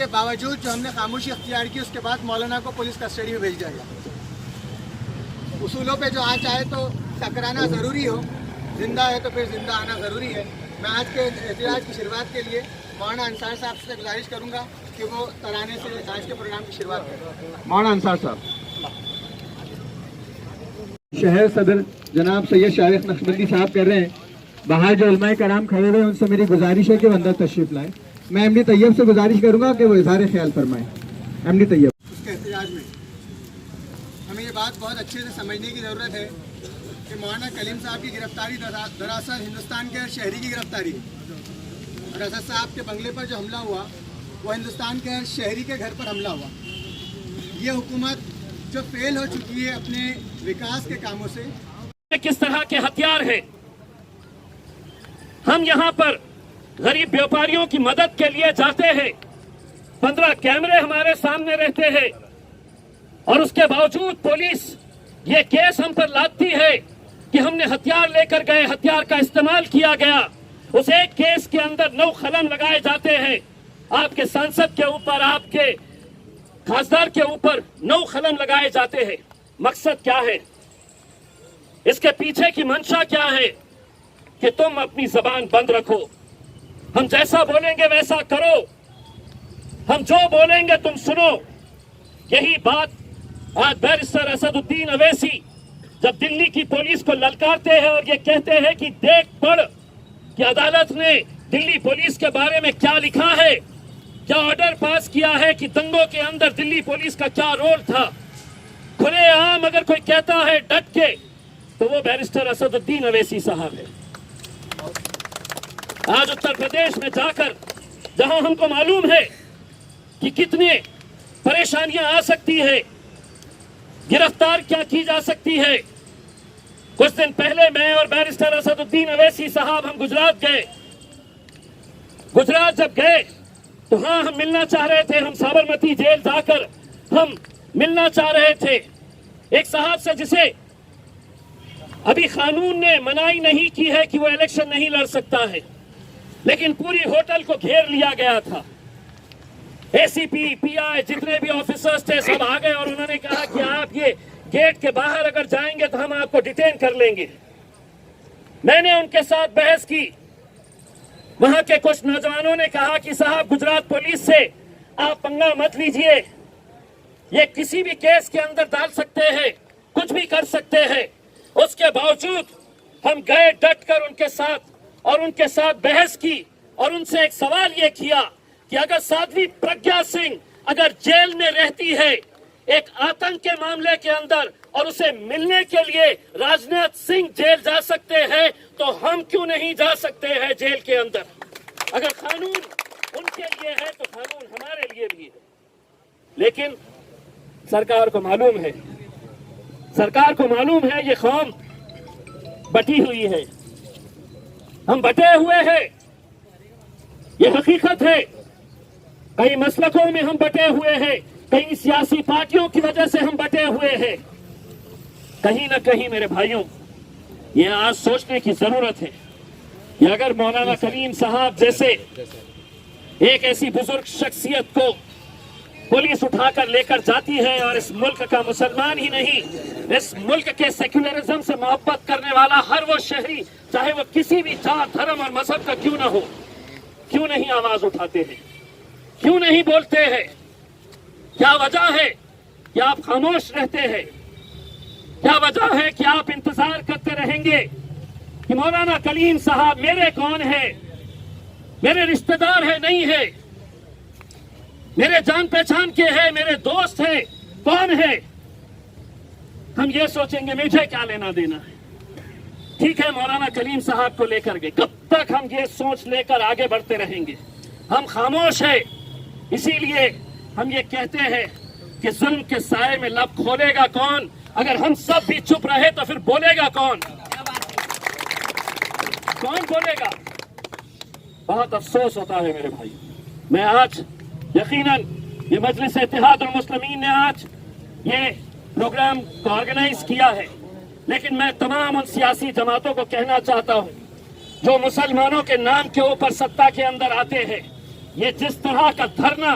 کے باوجود جو ہم نے خاموشی اختیار کی اس کے بعد مولانا کو پولیس کسٹڈی میں بھیج دیا گیا۔ اصولوں پہ جو آج آئے تو ٹکرانا ضروری ہو، زندہ ہے تو پھر زندہ آنا ضروری ہے۔ میں آج کے احتجاج کی شروعات کے لیے مولانا انصار صاحب سے گزارش کروں گا کہ وہ ترانے سے آج کے پروگرام کی شروعات کریں۔ مولانا انصار صاحب۔ شہر صدر جناب سید شارق نقشبندی صاحب کہہ رہے ہیں باہر جو علماء کرام کھڑے ہوئے ان سے میری گزارش ہے کہ وہ اندر تشریف لائیں۔ میں ایم ڈی طیب سے گزارش کروں گا کہ وہ اظہار خیال فرمائیں۔ ایم ڈی طیب۔ اس کے احتجاج میں ہمیں یہ بات بہت اچھے سے سمجھنے کی ضرورت ہے کہ مولانا کلیم صاحب کی گرفتاری دراصل ہندوستان کے ہر شہری کی گرفتاری ہے، اور اسد صاحب کے بنگلے پر جو حملہ ہوا وہ ہندوستان کے ہر شہری کے گھر پر حملہ ہوا۔ یہ حکومت جو فیل ہو چکی ہے اپنے وکاس کے کاموں سے، کس طرح کے ہتھیار ہیں۔ ہم یہاں پر غریب بیوپاریوں کی مدد کے لیے جاتے ہیں، 15 کیمرے ہمارے سامنے رہتے ہیں، اور اس کے باوجود پولیس یہ کیس ہم پر لادتی ہے کہ ہم نے ہتھیار لے کر گئے، ہتھیار کا استعمال کیا گیا۔ اس ایک کیس کے اندر 9 قلم لگائے جاتے ہیں۔ آپ کے سانسد کے اوپر، آپ کے خاصدار کے اوپر 9 قلم لگائے جاتے ہیں۔ مقصد کیا ہے؟ اس کے پیچھے کی منشا کیا ہے؟ کہ تم اپنی زبان بند رکھو، ہم جیسا بولیں گے ویسا کرو، ہم جو بولیں گے تم سنو۔ یہی بات آج بیرسٹر اسد الدین اویسی جب دلی کی پولیس کو للکارتے ہیں اور یہ کہتے ہیں کہ دیکھ پڑھ کہ عدالت نے دلی پولیس کے بارے میں کیا لکھا ہے، کیا آرڈر پاس کیا ہے، کہ دنگوں کے اندر دلی پولیس کا کیا رول تھا۔ کھلے عام اگر کوئی کہتا ہے ڈٹ کے تو وہ بیرسٹر اسد الدین اویسی صاحب ہے۔ آج اتر پردیش میں جا کر جہاں ہم کو معلوم ہے کہ کتنے پریشانیاں آ سکتی ہے، گرفتار کیا کی جا سکتی ہے۔ کچھ دن پہلے میں اور بیرسٹر اسد الدین اویسی صاحب ہم گجرات گئے۔ گجرات جب گئے تو ہاں ہم ملنا چاہ رہے تھے، ہم سابرمتی جیل جا کر ہم ملنا چاہ رہے تھے ایک صاحب سے جسے ابھی قانون نے منائی نہیں کی ہے کہ وہ الیکشن نہیں لڑ سکتا ہے، لیکن پوری ہوٹل کو گھیر لیا گیا تھا۔ اے سی پی، پی آئی، جتنے بھی آفیسرز تھے سب آ گئے اور انہوں نے کہا کہ آپ یہ گیٹ کے باہر اگر جائیں گے تو ہم آپ کو ڈیٹین کر لیں گے۔ میں نے ان کے ساتھ بحث کی۔ وہاں کے کچھ نوجوانوں نے کہا کہ صاحب گجرات پولیس سے آپ پنگا مت لیجئے، یہ کسی بھی کیس کے اندر ڈال سکتے ہیں، کچھ بھی کر سکتے ہیں۔ اس کے باوجود ہم گئے ڈٹ کر ان کے ساتھ اور ان کے ساتھ بحث کی اور ان سے ایک سوال یہ کیا کہ اگر سادھوی پرگیا سنگھ اگر جیل میں رہتی ہے ایک آتنک کے معاملے کے اندر اور اسے ملنے کے لیے راجناتھ سنگھ جیل جا سکتے ہیں تو ہم کیوں نہیں جا سکتے ہیں جیل کے اندر؟ اگر قانون ان کے لیے ہے تو قانون ہمارے لیے بھی ہے۔ لیکن سرکار کو معلوم ہے، سرکار کو معلوم ہے یہ قوم بٹی ہوئی ہے، ہم بٹے ہوئے ہیں، یہ حقیقت ہے۔ کئی مسلکوں میں ہم بٹے ہوئے ہیں، کئی سیاسی پارٹیوں کی وجہ سے ہم بٹے ہوئے ہیں۔ کہیں نہ کہیں میرے بھائیوں یہ آج سوچنے کی ضرورت ہے کہ اگر مولانا کلیم صاحب جیسے ایک ایسی بزرگ شخصیت کو پولیس اٹھا کر لے کر جاتی ہے اور اس ملک کا مسلمان ہی نہیں، اس ملک کے سیکولرزم سے محبت کرنے والا ہر وہ شہری چاہے وہ کسی بھی ذات، دھرم اور مذہب کا کیوں نہ ہو، کیوں نہیں آواز اٹھاتے ہیں، کیوں نہیں بولتے ہیں؟ کیا وجہ ہے کہ آپ خاموش رہتے ہیں؟ کیا وجہ ہے کہ آپ انتظار کرتے رہیں گے کہ مولانا کلیم صاحب میرے کون ہے، میرے رشتہ دار ہے نہیں ہے، میرے جان پہچان کے ہیں، میرے دوست ہیں، کون ہے؟ ہم یہ سوچیں گے مجھے کیا لینا دینا ہے۔ ٹھیک ہے مولانا کلیم صاحب کو لے کر گئے، کب تک ہم یہ سوچ لے کر آگے بڑھتے رہیں گے؟ ہم خاموش ہیں، اسی لیے ہم یہ کہتے ہیں کہ ظلم کے سائے میں لب کھولے گا کون؟ اگر ہم سب بھی چپ رہے تو پھر بولے گا کون؟ کون بولے گا؟ بہت افسوس ہوتا ہے میرے بھائی۔ میں آج یقیناً یہ مجلس اتحاد المسلمین نے آج یہ پروگرام کو آرگنائز کیا ہے، لیکن میں تمام ان سیاسی جماعتوں کو کہنا چاہتا ہوں جو مسلمانوں کے نام کے اوپر سطح کے اندر آتے ہیں، یہ جس طرح کا دھرنا